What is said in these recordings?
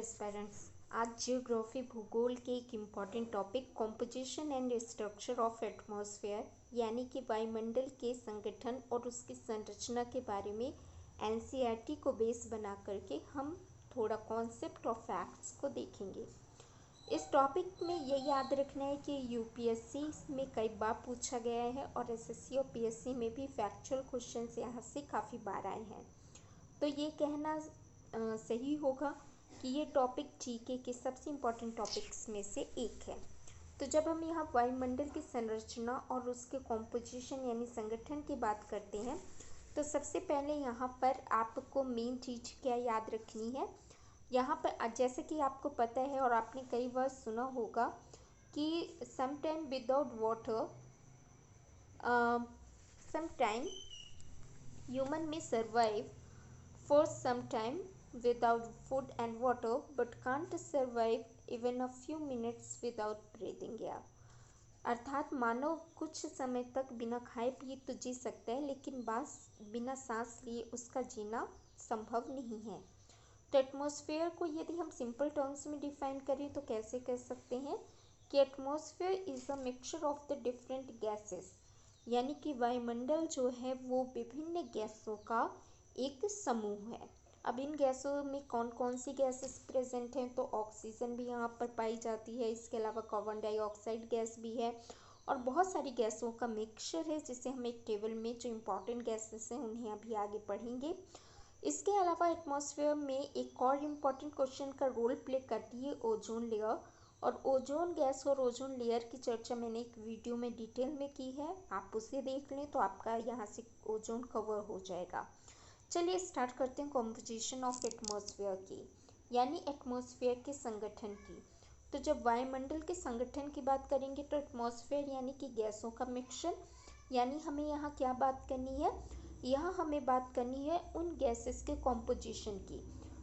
Aspirants. आज geography भूगोल के एक important topic composition and structure of atmosphere यानी कि वायुमंडल के संगठन और उसकी संरचना के बारे में एनसीईआरटी को बेस बना करके हम थोड़ा कॉन्सेप्ट और फैक्ट्स को देखेंगे। इस टॉपिक में ये याद रखना है कि यूपीएससी में कई बार पूछा गया है और एसएससी और पीएससी में भी फैक्चुअल क्वेश्चंस यहाँ से काफ़ी बार आए हैं। तो ये कहना सही होगा कि ये टॉपिक जीके के सबसे इम्पॉर्टेंट टॉपिक्स में से एक है। तो जब हम यहाँ वायुमंडल की संरचना और उसके कॉम्पोजिशन यानी संगठन की बात करते हैं तो सबसे पहले यहाँ पर आपको मेन चीज़ क्या याद रखनी है। यहाँ पर जैसे कि आपको पता है और आपने कई बार सुना होगा कि sometime without water sometime human में survive for some time without food and water but can't survive even a few minutes without breathing air। अर्थात मानव कुछ समय तक बिना खाए पिए तो जी सकता है लेकिन बिना सांस लिए उसका जीना संभव नहीं है। तो एटमॉस्फेयर को यदि हम सिंपल टर्म्स में डिफाइन करें तो कैसे कह सकते हैं कि atmosphere is a mixture of the different gases, यानी कि वायुमंडल जो है वो विभिन्न गैसों का एक समूह है। अब इन गैसों में कौन कौन सी गैसेस प्रेजेंट हैं तो ऑक्सीजन भी यहाँ पर पाई जाती है, इसके अलावा कार्बन डाइऑक्साइड गैस भी है और बहुत सारी गैसों का मिक्सचर है जिसे हम एक टेबल में जो इम्पॉर्टेंट गैसेस हैं उन्हें अभी आगे पढ़ेंगे। इसके अलावा एटमॉस्फेयर में एक और इम्पॉर्टेंट क्वेश्चन का रोल प्ले करती है ओजोन लेयर, और ओजोन गैस और ओजोन लेयर की चर्चा मैंने एक वीडियो में डिटेल में की है, आप उसे देख लें तो आपका यहाँ से ओजोन कवर हो जाएगा। चलिए स्टार्ट करते हैं कॉम्पोजिशन ऑफ एटमॉस्फेयर की, यानी एटमॉस्फेयर के संगठन की। तो जब वायुमंडल के संगठन की बात करेंगे तो एटमॉस्फेयर यानी कि गैसों का मिक्सचर, यानी हमें यहाँ क्या बात करनी है, यहाँ हमें बात करनी है उन गैसेस के कॉम्पोजिशन की।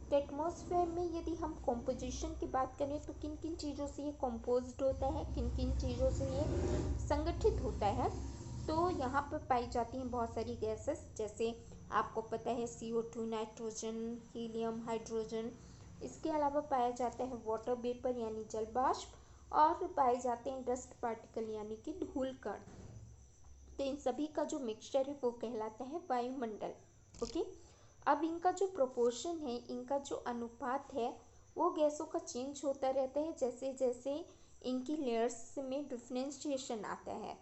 तो एटमॉस्फेयर में यदि हम कॉम्पोजिशन की बात करें तो किन किन चीज़ों से ये कॉम्पोज्ड होता है, किन किन चीज़ों से ये संगठित होता है, तो यहाँ पर पाई जाती हैं बहुत सारी गैसेस। जैसे आपको पता है CO2, नाइट्रोजन, हीलियम, हाइड्रोजन। इसके अलावा पाया जाता है वाटर वेपर यानी जल बाष्प, और पाए जाते हैं डस्ट पार्टिकल यानी कि धूल कण। तो इन सभी का जो मिक्सचर है वो कहलाता है वायुमंडल। ओके, अब इनका जो प्रोपोर्शन है, इनका जो अनुपात है वो गैसों का चेंज होता रहता है जैसे जैसे इनकी लेयर्स में डिफ्रेंशिएशन आता है।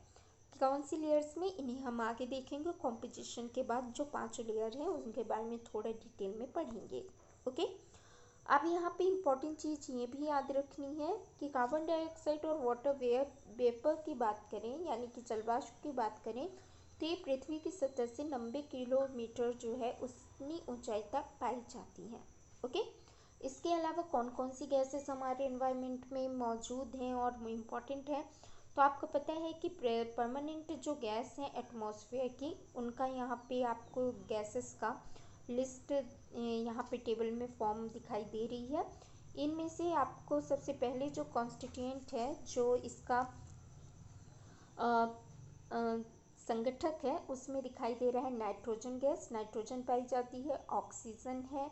कौन सी लेयर्स में, इन्हें हम आगे देखेंगे। कॉम्पोजिशन के बाद जो 5 लेयर हैं उनके बारे में थोड़ा डिटेल में पढ़ेंगे। ओके, अब यहाँ पे इम्पॉर्टेंट चीज़ ये भी याद रखनी है कि कार्बन डाइऑक्साइड और वाटर वेपर की बात करें यानी कि जलवाष्प की बात करें तो ये पृथ्वी की सतह से 90 किलोमीटर जो है उतनी ऊंचाई तक पाई जाती हैं। ओके, इसके अलावा कौन कौन सी गैसेस हमारे एनवायरनमेंट में मौजूद हैं और इम्पॉर्टेंट है, तो आपको पता है कि परमानेंट जो गैस हैं एटमॉस्फेयर की, उनका यहाँ पे आपको गैसेस का लिस्ट यहाँ पे टेबल में फॉर्म दिखाई दे रही है। इनमें से आपको सबसे पहले जो कॉन्स्टिट्यूएंट है, जो इसका संगठक है, उसमें दिखाई दे रहा है नाइट्रोजन गैस। नाइट्रोजन पाई जाती है, ऑक्सीजन है,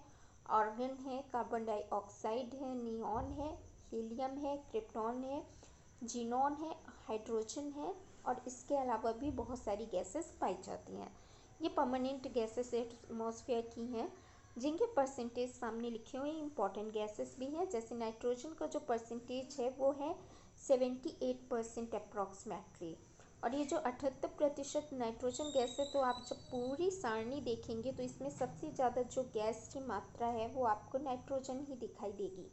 आर्गन है, कार्बन डाइऑक्साइड है, नियॉन है, हीलियम है, क्रिप्टॉन है, जीनॉन है, हाइड्रोजन है, और इसके अलावा भी बहुत सारी गैसेस पाई जाती हैं। ये परमानेंट गैसेस एटमॉस्फेयर की हैं जिनके परसेंटेज सामने लिखे हुए इंपॉर्टेंट गैसेस भी हैं। जैसे नाइट्रोजन का जो परसेंटेज है वो है 78% अप्रॉक्सीमेटली, और ये जो 78% नाइट्रोजन गैस है, तो आप जब पूरी सारणी देखेंगे तो इसमें सबसे ज़्यादा जो गैस की मात्रा है वो आपको नाइट्रोजन ही दिखाई देगी।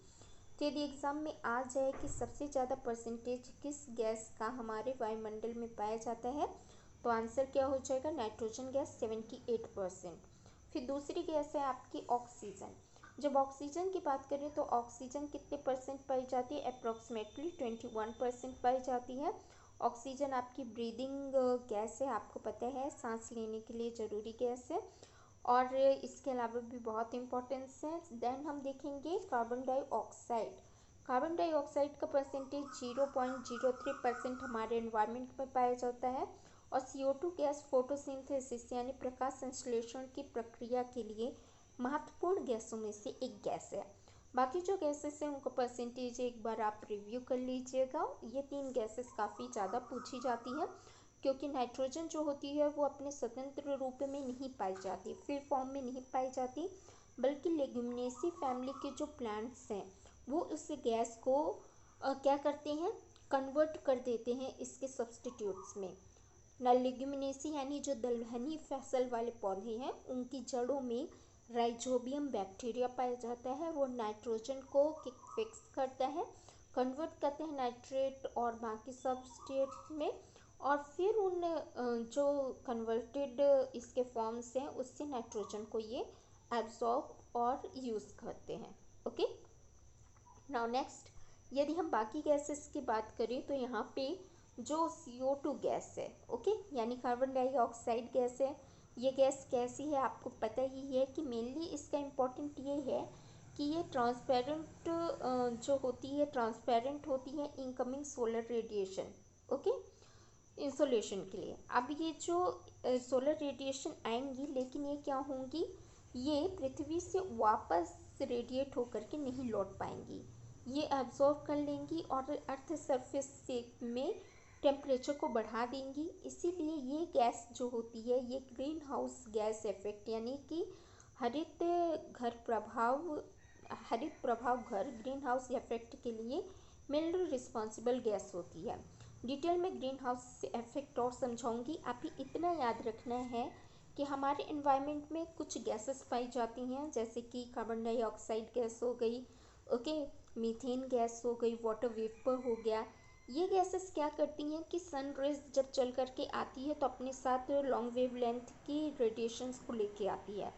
तो यदि एग्ज़ाम में आ जाए कि सबसे ज़्यादा परसेंटेज किस गैस का हमारे वायुमंडल में पाया जाता है, तो आंसर क्या हो जाएगा, नाइट्रोजन गैस 78%। फिर दूसरी गैस है आपकी ऑक्सीजन। जब ऑक्सीजन की बात करें तो ऑक्सीजन कितने परसेंट पाई जाती है, अप्रॉक्सीमेटली 21% पाई जाती है। ऑक्सीजन आपकी ब्रीदिंग गैस है, आपको पता है सांस लेने के लिए ज़रूरी गैस है, और इसके अलावा भी बहुत इंपॉर्टेंस है। देन हम देखेंगे कार्बन डाइऑक्साइड। कार्बन डाइऑक्साइड का परसेंटेज 0.03% हमारे एनवायरनमेंट में पाया जाता है, और CO2 गैस फोटोसिंथेसिस यानी प्रकाश संश्लेषण की प्रक्रिया के लिए महत्वपूर्ण गैसों में से एक गैस है। बाकी जो गैसेस हैं उनका परसेंटेज एक बार आप रिव्यू कर लीजिएगा। ये 3 गैसेस काफ़ी ज़्यादा पूछी जाती है, क्योंकि नाइट्रोजन जो होती है वो अपने स्वतंत्र रूप में नहीं पाई जाती, फ्री फॉर्म में नहीं पाई जाती, बल्कि लेग्यूमिनेसी फैमिली के जो प्लांट्स हैं वो उस गैस को क्या करते हैं, कन्वर्ट कर देते हैं इसके सब्सटीट्यूट्स में। लेग्यूमिनेसी यानी जो दलहनी फसल वाले पौधे हैं उनकी जड़ों में राइजोबियम बैक्टीरिया पाया जाता है। वो नाइट्रोजन को फिक्स करता है, कन्वर्ट करते हैं नाइट्रेट और बाकी सब्सट्रेट में, और फिर उन जो कन्वर्टेड इसके फॉर्म्स हैं उससे नाइट्रोजन को ये एब्जॉर्ब और यूज़ करते हैं। ओके, नाउ नेक्स्ट, यदि हम बाकी गैसेस की बात करें तो यहाँ पे जो CO2 गैस है, ओके, यानी कार्बन डाइऑक्साइड गैस है। ये गैस कैसी है आपको पता ही है कि मेनली इसका इम्पोर्टेंट ये है कि ये ट्रांसपेरेंट जो होती है, ट्रांसपेरेंट होती है incoming solar radiation, okay, insolation के लिए। अब ये जो सोलर रेडिएशन आएंगी, लेकिन ये क्या होंगी, ये पृथ्वी से वापस रेडिएट होकर के नहीं लौट पाएंगी, ये एब्जॉर्ब कर लेंगी और अर्थ सरफेस से में टेम्परेचर को बढ़ा देंगी। इसीलिए ये गैस जो होती है ये ग्रीन हाउस गैस इफेक्ट यानी कि हरित प्रभाव घर ग्रीन हाउस इफेक्ट के लिए मेनली रिस्पॉन्सिबल गैस होती है। डिटेल में ग्रीन हाउस इफेक्ट और समझाऊंगी। अभी इतना याद रखना है कि हमारे एनवायरनमेंट में कुछ गैसेस पाई जाती हैं, जैसे कि कार्बन डाइऑक्साइड गैस हो गई, ओके, मीथेन गैस हो गई, वाटर वेपर हो गया। ये गैसेस क्या करती हैं कि सन रेज जब चल करके आती है तो अपने साथ लॉन्ग वेव लेंथ की रेडिएशंस को लेके आती है।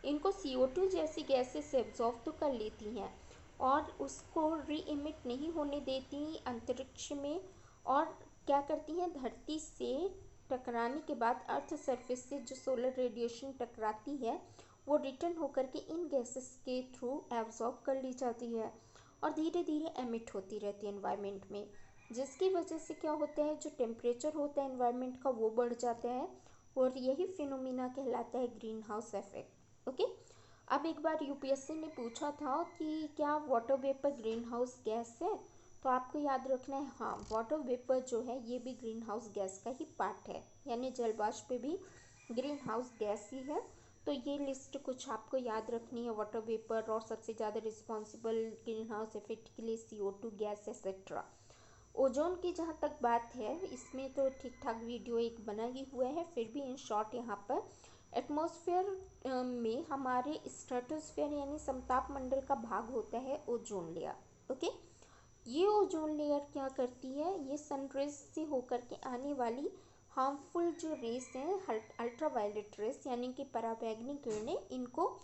इनको CO2 जैसी गैसेस एब्जॉर्ब तो कर लेती हैं और उसको री इमिट नहीं होने देती अंतरिक्ष में, और क्या करती हैं, धरती से टकराने के बाद अर्थ सरफेस से जो सोलर रेडिएशन टकराती है वो रिटर्न होकर के इन गैसेस के थ्रू एब्जॉर्ब कर ली जाती है और धीरे धीरे एमिट होती रहती है एनवायरनमेंट में, जिसकी वजह से क्या होता है, जो टेम्परेचर होता है एनवायरनमेंट का वो बढ़ जाता है और यही फिनोमिना कहलाता है ग्रीन हाउस इफेक्ट। ओके, अब एक बार UPSC ने पूछा था कि क्या water vapour green house gas है, तो आपको याद रखना है हाँ, वाटर वेपर जो है ये भी ग्रीन हाउस गैस का ही पार्ट है, यानी जलवाष्प भी ग्रीन हाउस गैस ही है। तो ये लिस्ट कुछ आपको याद रखनी है, वाटर वेपर और सबसे ज़्यादा रिस्पॉन्सिबल ग्रीन हाउस इफेक्ट के लिए CO2 गैस एक्सेट्रा। ओजोन की जहाँ तक बात है, इसमें तो ठीक ठाक वीडियो एक बना ही हुआ है, फिर भी इन शॉर्ट यहाँ पर एटमॉस्फेयर में हमारे स्ट्रेटोस्फेयर यानी समताप मंडल का भाग होता है ओजोन लेयर। ओके, ये ओजोन लेयर क्या करती है, ये सनरेज से होकर के आने वाली हार्मफुल जो रेस हैं, अल्ट्रावायलेट रेस यानी कि पराबैंगनी किरणें, इनको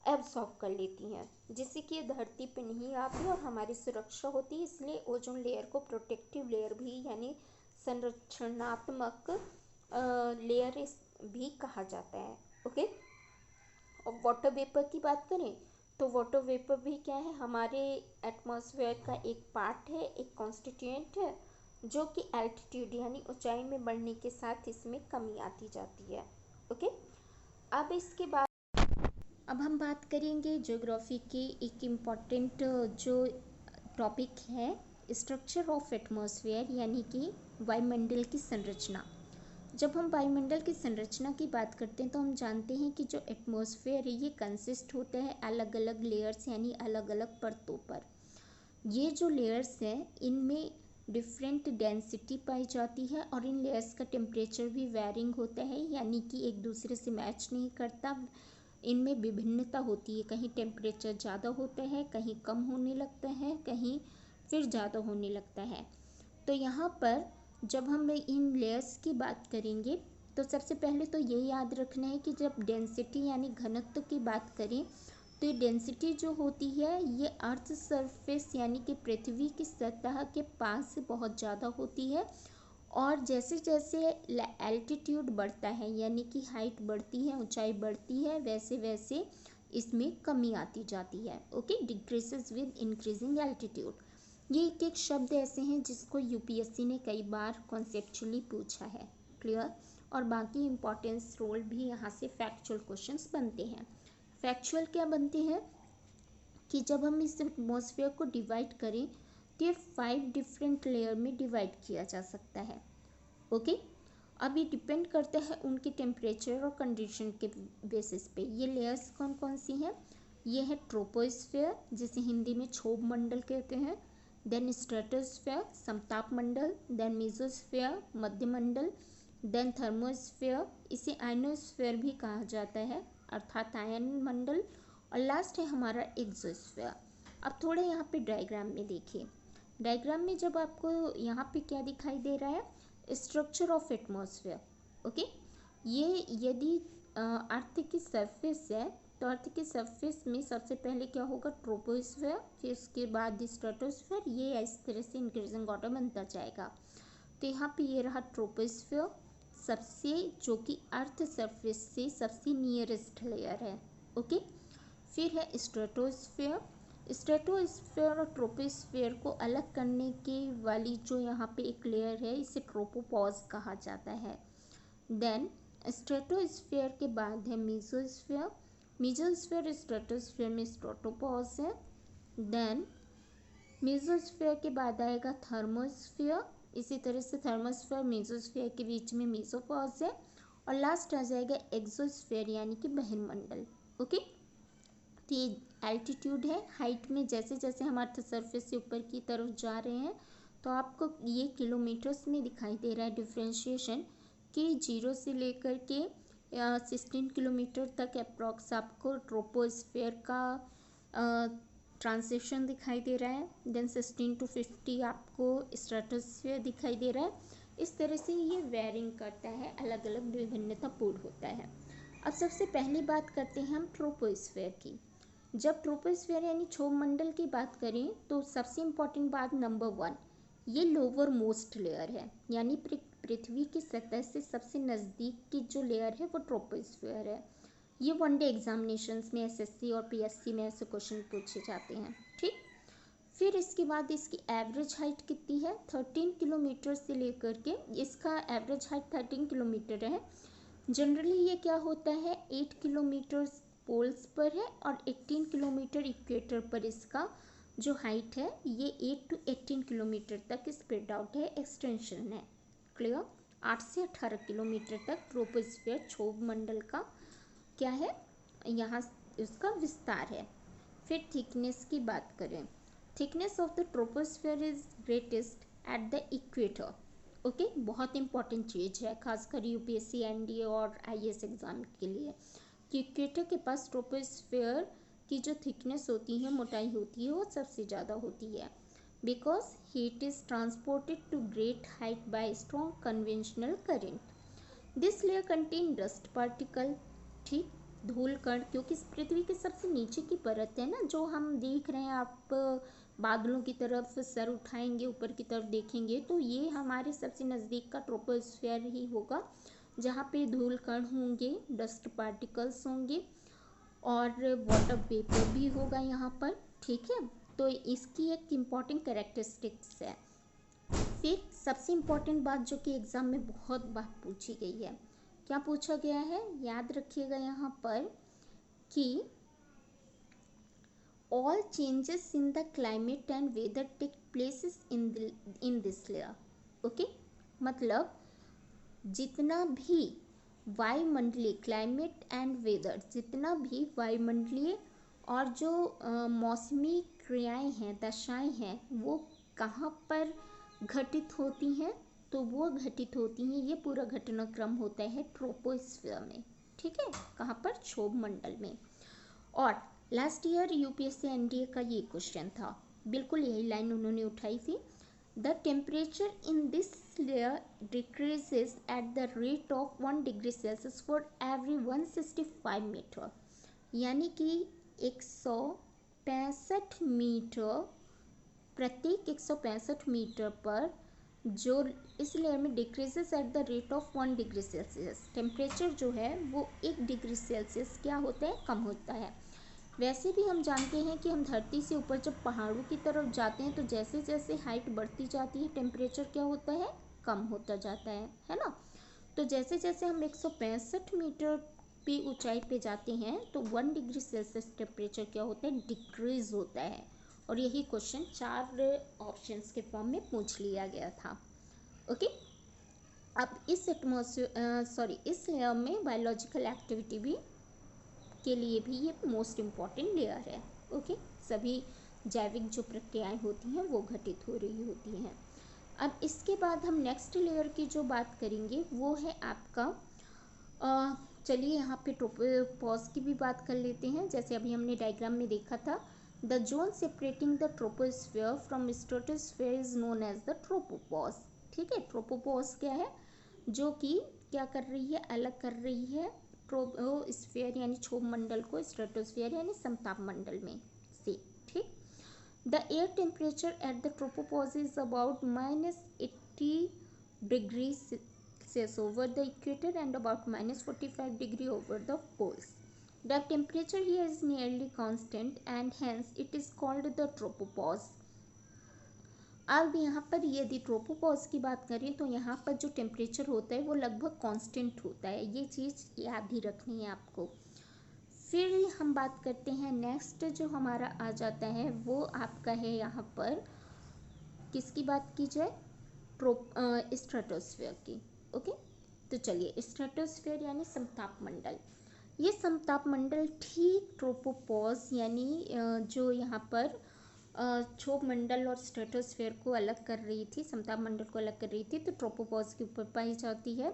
एब्सॉर्ब कर लेती हैं, जिससे कि ये धरती पे नहीं आती और हमारी सुरक्षा होती है। इसलिए ओजोन लेयर को प्रोटेक्टिव लेयर भी यानी संरक्षणात्मक लेयर भी कहा जाता है। ओके, और वाटर वेपर की बात करें तो वाटर वेपर भी क्या है, हमारे एटमॉस्फेयर का एक पार्ट है, एक कॉन्स्टिट्यूएंट है, जो कि एल्टीट्यूड यानी ऊंचाई में बढ़ने के साथ इसमें कमी आती जाती है। ओके, अब इसके बाद अब हम बात करेंगे ज्योग्राफी के एक इम्पॉर्टेंट जो टॉपिक है, स्ट्रक्चर ऑफ एटमॉस्फेयर यानी कि वायुमंडल की संरचना। जब हम वायुमंडल की संरचना की बात करते हैं तो हम जानते हैं कि जो एटमॉस्फेयर है ये कंसिस्ट होता है अलग अलग लेयर्स यानी अलग अलग परतों पर। ये जो लेयर्स हैं इनमें डिफरेंट डेंसिटी पाई जाती है और इन लेयर्स का टेम्परेचर भी वेरिंग होता है, यानी कि एक दूसरे से मैच नहीं करता, इनमें विभिन्नता होती है, कहीं टेम्परेचर ज़्यादा होता है, कहीं कम होने लगता है, कहीं फिर ज़्यादा होने लगता है। तो यहाँ पर जब हम इन लेयर्स की बात करेंगे तो सबसे पहले तो ये याद रखना है कि जब डेंसिटी यानी घनत्व की बात करें तो ये डेंसिटी जो होती है ये अर्थ सरफेस यानी कि पृथ्वी की सतह के पास बहुत ज़्यादा होती है, और जैसे जैसे एल्टीट्यूड बढ़ता है यानी कि हाइट बढ़ती है, ऊंचाई बढ़ती है, वैसे वैसे इसमें कमी आती जाती है। Okay, decreases with increasing altitude. ये एक एक शब्द ऐसे हैं जिसको UPSC ने कई बार कॉन्सेप्चुअली पूछा है, क्लियर, और बाकी इम्पोर्टेंस रोल भी यहाँ से फैक्चुअल क्वेश्चंस बनते हैं। फैक्चुअल क्या बनते हैं कि जब हम इस एटमॉस्फेयर को डिवाइड करें तो ये 5 डिफरेंट लेयर में डिवाइड किया जा सकता है। ओके, अब ये डिपेंड करता है उनके टेम्परेचर और कंडीशन के बेसिस पे। ये लेयर्स कौन कौन सी हैं? ये है ट्रोपोस्फेयर, जिसे हिंदी में क्षोभ मंडल कहते हैं, देन स्ट्रेटोस्फेयर समताप मंडल, देन मेसोस्फेयर मध्यमंडल, देन थर्मोस्फेयर, इसे आयनोस्फेयर भी कहा जाता है अर्थात आयन मंडल, और लास्ट है हमारा एक्सोस्फेयर। अब थोड़े यहाँ पे डायग्राम में देखिए। डायग्राम में जब आपको यहाँ पे क्या दिखाई दे रहा है? Structure of atmosphere. ओके, ये यदि अर्थ की सरफेस है तो अर्थ की सरफेस में सबसे पहले क्या होगा? ट्रोपोस्फेयर, फिर उसके बाद स्ट्रेटोस्फेयर, ये इस तरह से इंक्रीजिंग ऑर्डर बनता जाएगा। तो यहाँ पे ये रहा ट्रोपोस्फेयर, सबसे जो कि अर्थ सरफेस से सबसे नियरेस्ट लेयर है। ओके, फिर है स्ट्रेटोस्फेयर। स्ट्रेटोस्फेयर और ट्रोपोस्फेयर को अलग करने की वाली जो यहाँ पे एक लेयर है, इसे ट्रोपोपॉज कहा जाता है। देन स्ट्रेटोस्फेयर के बाद है मेसोस्फेयर। मेसोस्फेयर स्ट्रेटोस्फेयर में स्ट्रेटोपॉज है। देन मेसोस्फेयर के बाद आएगा थर्मोस्फेयर, इसी तरह से थर्मोस्फेयर मेसोस्फेयर के बीच में मेसोपॉज है, और लास्ट आ जाएगा एक्सोस्फेयर यानी कि बहिर्मंडल। ओके, तो ये एल्टीट्यूड है, हाइट में जैसे जैसे हम अर्थ सरफेस से ऊपर की तरफ जा रहे हैं तो आपको ये किलोमीटर्स में दिखाई दे रहा है डिफ्रेंशिएशन, कि 0 से लेकर के 16 किलोमीटर तक अप्रॉक्स आपको ट्रोपोस्फेयर का ट्रांजिशन दिखाई दे रहा है। देन 16 to 50 आपको स्ट्रेटोस्फेयर दिखाई दे रहा है। इस तरह से ये वेरिंग करता है, अलग अलग विभिन्नतापूर्ण होता है। अब सबसे पहली बात करते हैं हम ट्रोपोस्फेयर की। जब ट्रोपोस्फेयर यानी क्षोभ मंडल की बात करें तो सबसे इम्पॉर्टेंट बात नंबर 1, ये लोअर मोस्ट लेयर है, यानी पृथ्वी की सतह से सबसे नज़दीक की जो लेयर है वो ट्रोपोस्फेयर है। ये वनडे एग्जामिनेशंस में एसएससी और पीएससी में ऐसे क्वेश्चन पूछे जाते हैं। ठीक, फिर इसके बाद इसकी एवरेज हाइट कितनी है? 13 किलोमीटर से लेकर के इसका एवरेज हाइट 13 किलोमीटर है। जनरली ये क्या होता है, 8 किलोमीटर पोल्स पर है और 18 किलोमीटर इक्वेटर पर इसका जो हाइट है ये 8 to 18 किलोमीटर तक स्प्रेड आउट है, एक्सटेंशन है। क्लियर? 8 से 18 किलोमीटर तक ट्रोपोस्फेयर क्षोभ मंडल का क्या है, यहाँ उसका विस्तार है। फिर थिकनेस की बात करें, thickness of the troposphere is greatest at the equator. Okay, बहुत इंपॉर्टेंट चीज़ है खासकर यूपीएससी एनडीए और आईएएस एग्जाम के लिए, कि इक्वेटर के पास ट्रोपोस्फेयर की जो थिकनेस होती है, मोटाई होती है, वो सबसे ज़्यादा होती है, because heat is transported to great height by strong conventional current. This layer contain dust particle, ठीक, धूल कण, क्योंकि पृथ्वी के सबसे नीचे की परत है ना, जो हम देख रहे हैं, आप बादलों की तरफ सर उठाएंगे ऊपर की तरफ देखेंगे तो ये हमारे सबसे नज़दीक का ट्रोपोस्फेयर ही होगा, जहाँ पे धूल कण होंगे, डस्ट पार्टिकल्स होंगे और वाटर वेपर भी होगा यहाँ पर। ठीक है, तो इसकी एक इम्पॉर्टेंट कैरेक्टरिस्टिक्स है। फिर सबसे इम्पॉर्टेंट बात जो कि एग्ज़ाम में बहुत बार पूछी गई है, क्या पूछा गया है, याद रखिएगा यहाँ पर कि all changes in the climate and weather take places in this layer। Okay, मतलब जितना भी वायुमंडलीय क्लाइमेट एंड वेदर, जितना भी वायुमंडलीय और जो मौसमी क्रियाएं हैं, दशाएं हैं, वो कहाँ पर घटित होती हैं, तो वो घटित होती हैं, ये पूरा घटनाक्रम होता है ट्रोपोस्फेयर में। ठीक है, कहाँ पर? क्षोभ मंडल में। और लास्ट ईयर यूपीएससी एनडीए का ये क्वेश्चन था, बिल्कुल यही लाइन उन्होंने उठाई थी, the temperature in this layer decreases at the rate of 1 degree Celsius for every 165 meter, यानी कि 165 मीटर, प्रत्येक 165 मीटर पर जो इस लेयर में decreases at the rate of 1 degree Celsius, temperature जो है वो 1 डिग्री सेल्सियस क्या होता है, कम होता है। वैसे भी हम जानते हैं कि हम धरती से ऊपर जब पहाड़ों की तरफ जाते हैं तो जैसे जैसे हाइट बढ़ती जाती है टेम्परेचर क्या होता है, कम होता जाता है ना। तो जैसे जैसे हम 165 मीटर पे ऊंचाई पे जाते हैं तो 1 डिग्री सेल्सियस टेम्परेचर क्या होता है, डिक्रीज होता है। और यही क्वेश्चन 4 ऑप्शंस के फॉर्म में पूछ लिया गया था। ओके, अब इस इस लेयर में बायोलॉजिकल एक्टिविटी भी के लिए भी ये मोस्ट इम्पॉर्टेंट लेयर है। ओके, सभी जैविक जो प्रक्रियाएं होती हैं वो घटित हो रही होती हैं। अब इसके बाद हम नेक्स्ट लेयर की जो बात करेंगे वो है आपका, चलिए यहाँ पे ट्रोपोपॉज की भी बात कर लेते हैं। जैसे अभी हमने डायग्राम में देखा था, the zone separating the troposphere from stratosphere is known as the tropopause. ठीक है, ट्रोपोपॉज क्या है, जो कि क्या कर रही है, अलग कर रही है ट्रोपोस्फेयर यानी क्षोभ मंडल को स्ट्रेटोस्फेयर यानी समताप मंडल में से। ठीक, the air temperature at the tropopause is about -80 degree Celsius over the equator and about -45 degree over the poles. The temperature here is nearly constant and hence it is called the tropopause. अब यहाँ पर यदि tropopause की बात करें तो यहाँ पर जो टेम्परेचर होता है वो लगभग कांस्टेंट होता है, ये चीज़ याद ही रखनी है आपको। फिर हम बात करते हैं नेक्स्ट जो हमारा आ जाता है वो आपका है यहाँ पर, किसकी बात की जाए, स्ट्रेटोस्फेयर की। ओके, तो चलिए स्ट्रेटोस्फेयर यानी समताप मंडल, ये समताप मंडल ठीक ट्रोपोपॉज यानी जो यहाँ पर क्षोभ मंडल और स्ट्रेटोस्फेयर को अलग कर रही थी, समताप मंडल को अलग कर रही थी, तो ट्रोपोपॉज के ऊपर पाई जाती है।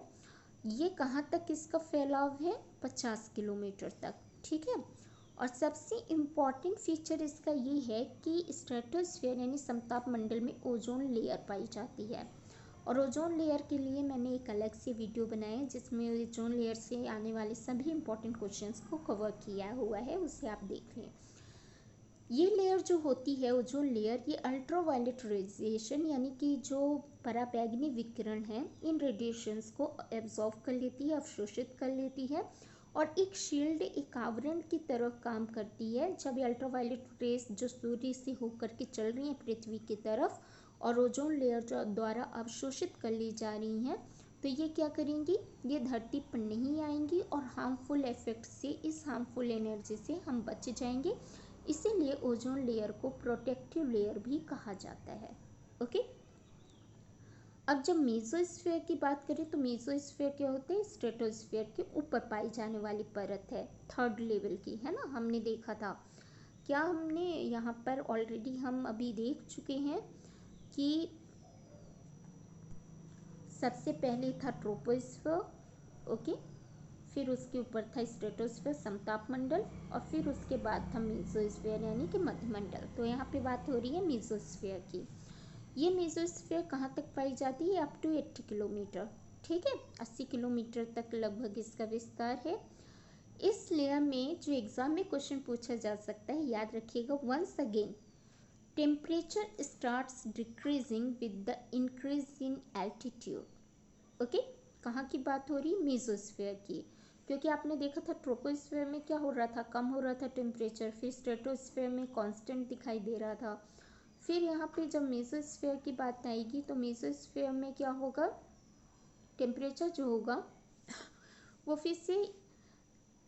ये कहाँ तक इसका फैलाव है, 50 किलोमीटर तक। ठीक है, और सबसे इम्पॉर्टेंट फीचर इसका ये है कि स्ट्रेटोस्फेयर यानी समताप मंडल में ओजोन लेयर पाई जाती है। और ओजोन लेयर के लिए मैंने एक अलग से वीडियो बनाया है जिसमें ओजोन लेयर से आने वाले सभी इंपॉर्टेंट क्वेश्चंस को कवर किया हुआ है, उसे आप देख लें। ये लेयर जो होती है ओजोन लेयर, ये अल्ट्रावायलेट रेडिएशन यानी कि जो पराबैंगनी विकिरण है इन रेडिएशंस को एब्जॉर्ब कर लेती है, अवशोषित कर लेती है और एक शील्ड, एक आवरण की तरह काम करती है। जब ये अल्ट्रावायलेट रेस जो सूर्य से होकर के चल रही हैं पृथ्वी की तरफ और ओजोन लेयर जो द्वारा अवशोषित कर ली जा रही हैं, तो ये क्या करेंगी, ये धरती पर नहीं आएंगी और हार्मफुल इफेक्ट से, इस हार्मफुल एनर्जी से हम बच जाएंगे। इसीलिए ओजोन लेयर को प्रोटेक्टिव लेयर भी कहा जाता है। ओके, अब जब मेसोस्फीयर की बात करें तो मेसोस्फीयर क्या होते हैं, स्ट्रेटोस्फीयर के ऊपर पाई जाने वाली परत है, 3rd लेवल की, है ना, हमने देखा था। क्या हमने यहाँ पर ऑलरेडी हम अभी देख चुके हैं कि सबसे पहले था ट्रोपोस्फीयर, ओके, फिर उसके ऊपर था स्ट्रेटोस्फीयर समताप मंडल और फिर उसके बाद था मेसोस्फीयर यानी कि मध्यमंडल। तो यहाँ पे बात हो रही है मेसोस्फीयर की। ये मेसोस्फीयर कहाँ तक पाई जाती है, अप टू 80 किलोमीटर। ठीक है, 80 किलोमीटर तक लगभग इसका विस्तार है। इस लेयर में जो एग्जाम में क्वेश्चन पूछा जा सकता है, याद रखिएगा, once again temperature starts decreasing with the increase in altitude. Okay, कहाँ की बात हो रही है, मेसोस्फीयर की, क्योंकि आपने देखा था ट्रोपोस्फीयर में क्या हो रहा था, कम हो रहा था टेम्परेचर, फिर स्ट्रेटोस्फीयर में कांस्टेंट दिखाई दे रहा था। फिर यहाँ पे जब मेसोस्फीयर की बात आएगी तो मेसोस्फीयर में क्या होगा, टेम्परेचर जो होगा वो फिर से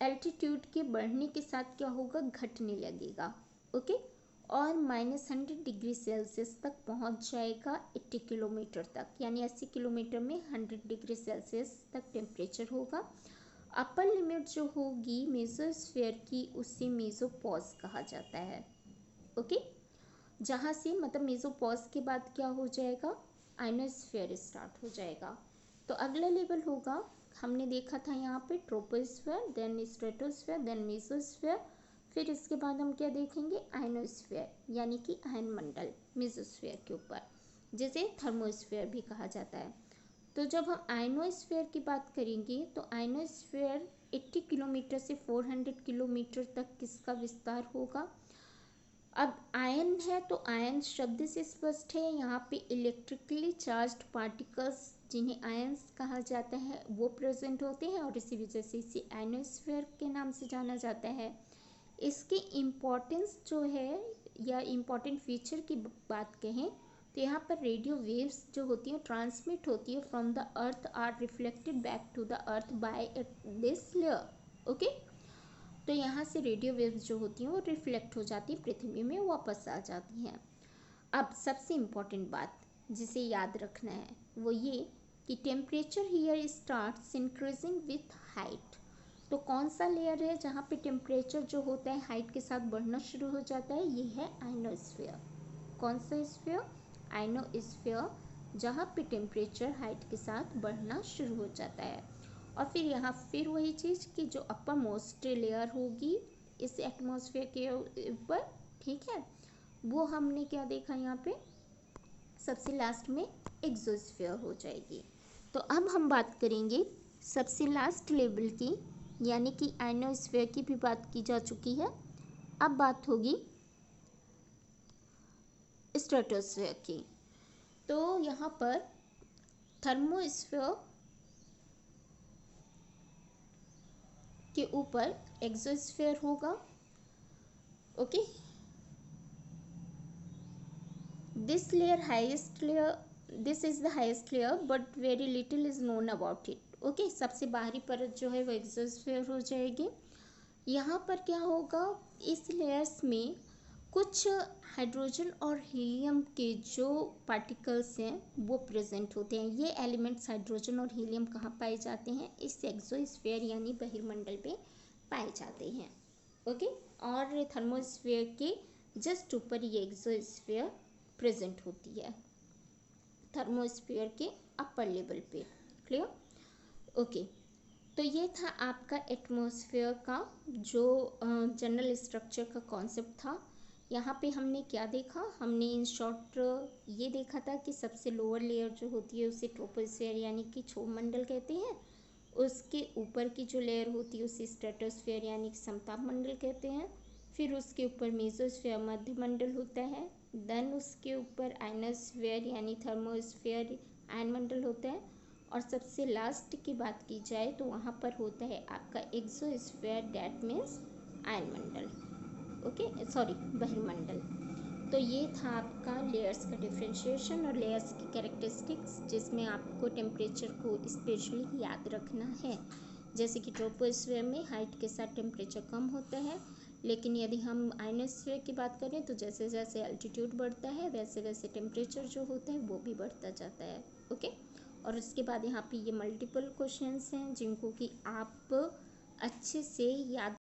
एल्टीट्यूड के बढ़ने के साथ क्या होगा, घटने लगेगा। ओके, और -100 डिग्री सेल्सियस तक पहुंच जाएगा 80 किलोमीटर तक, यानी 80 किलोमीटर में 100 डिग्री सेल्सियस तक टेम्परेचर होगा। अपर लिमिट जो होगी मेसोस्फीयर की उसे मेसोपॉज कहा जाता है। ओके, जहाँ से मतलब मेसोपॉज के बाद क्या हो जाएगा, आयनोस्फीयर स्टार्ट हो जाएगा। तो अगला लेवल होगा, हमने देखा था यहाँ पे troposphere, then stratosphere, then mesosphere, फिर इसके बाद हम क्या देखेंगे, आयनोस्फीयर यानी कि आयन मंडल मेसोस्फीयर के ऊपर, जिसे थर्मोस्फीयर भी कहा जाता है। तो जब हम आयनोस्फीयर की बात करेंगे तो आयनोस्फीयर 80 किलोमीटर से 400 किलोमीटर तक किसका विस्तार होगा। अब आयन है तो आयन शब्द से स्पष्ट है, यहाँ पे इलेक्ट्रिकली चार्ज्ड पार्टिकल्स जिन्हें आयंस कहा जाता है वो प्रेजेंट होते हैं और इसी वजह से इसे आयनोस्फीयर के नाम से जाना जाता है। इसकी इम्पोर्टेंस जो है या इम्पोर्टेंट फीचर की बात कहें तो यहाँ पर रेडियो वेव्स जो होती हैं ट्रांसमिट होती है from the earth are reflected back to the earth by this layer. Okay. तो यहाँ से रेडियो वेव्स जो होती हैं वो रिफ्लेक्ट हो जाती हैं, पृथ्वी में वापस आ जाती हैं। अब सबसे इम्पॉर्टेंट बात जिसे याद रखना है वो ये कि temperature here starts increasing with height. तो कौन सा लेयर है जहाँ पे टेम्परेचर जो होता है हाइट के साथ बढ़ना शुरू हो जाता है, ये है आइनोस्फीयर। कौन सा स्फीयर? आइनोस्फीयर, जहाँ पे टेम्परेचर हाइट के साथ बढ़ना शुरू हो जाता है। और फिर यहाँ फिर वही चीज़ कि जो अपर मोस्ट लेयर होगी इस एटमॉस्फेयर के ऊपर, ठीक है, वो हमने क्या देखा यहाँ पे, सबसे लास्ट में एक्सोस्फीयर हो जाएगी। तो अब हम बात करेंगे सबसे लास्ट लेवल की, यानी कि आइनोस्फीयर की भी बात की जा चुकी है। अब बात होगी स्ट्रेटोस्फीयर की। तो यहाँ पर थर्मोस्फीयर के ऊपर एक्सोस्फीयर होगा। Okay, this layer highest layer, this is the highest layer but very little is known about it. Okay, सबसे बाहरी परत जो है वो एक्सोस्फीयर हो जाएगी। यहाँ पर क्या होगा, इस लेयर्स में कुछ हाइड्रोजन और हीलियम के जो पार्टिकल्स हैं वो प्रेजेंट होते हैं। ये एलिमेंट्स हाइड्रोजन और हीलियम कहाँ पाए जाते हैं, इस एक्सोस्फीयर यानी बहिर्मंडल पे पाए जाते हैं। ओके, और थर्मोस्फीयर के जस्ट ऊपर ये एक्सोस्फीयर प्रेजेंट होती है, थर्मोस्फीयर के अपर लेवल पे। क्लियर? ओके, तो ये था आपका एटमॉस्फेयर का जो जनरल स्ट्रक्चर का कॉन्सेप्ट था। यहाँ पे हमने क्या देखा, हमने इन शॉर्ट ये देखा था कि सबसे लोअर लेयर जो होती है उसे ट्रोपोस्फेयर यानी कि क्षोभमंडल कहते हैं। उसके ऊपर की जो लेयर होती है उसे स्ट्रेटोस्फेयर यानी कि समताप मंडल कहते हैं। फिर उसके ऊपर मेसोस्फेयर मध्यमंडल होता है। देन उसके ऊपर आइनोस्फेयर यानी थर्मोस्फेयर आयन मंडल होता है। और सबसे लास्ट की बात की जाए तो वहाँ पर होता है आपका एक्सोस्फेयर, डैट मीन्स आयन मंडल। ओके, सॉरी, बहिर्मंडल। तो ये था आपका लेयर्स का डिफ्रेंशिएशन और लेयर्स की कैरेक्टरिस्टिक्स, जिसमें आपको टेम्परेचर को स्पेशली याद रखना है। जैसे कि ट्रोपोस्फेयर में हाइट के साथ टेम्परेचर कम होता है, लेकिन यदि हम आइनोस्फीयर की बात करें तो जैसे जैसे एल्टीट्यूड बढ़ता है वैसे वैसे टेम्परेचर जो होता है वो भी बढ़ता जाता है। ओके, और उसके बाद यहाँ पे ये मल्टीपल क्वेश्चंस हैं जिनको कि आप अच्छे से याद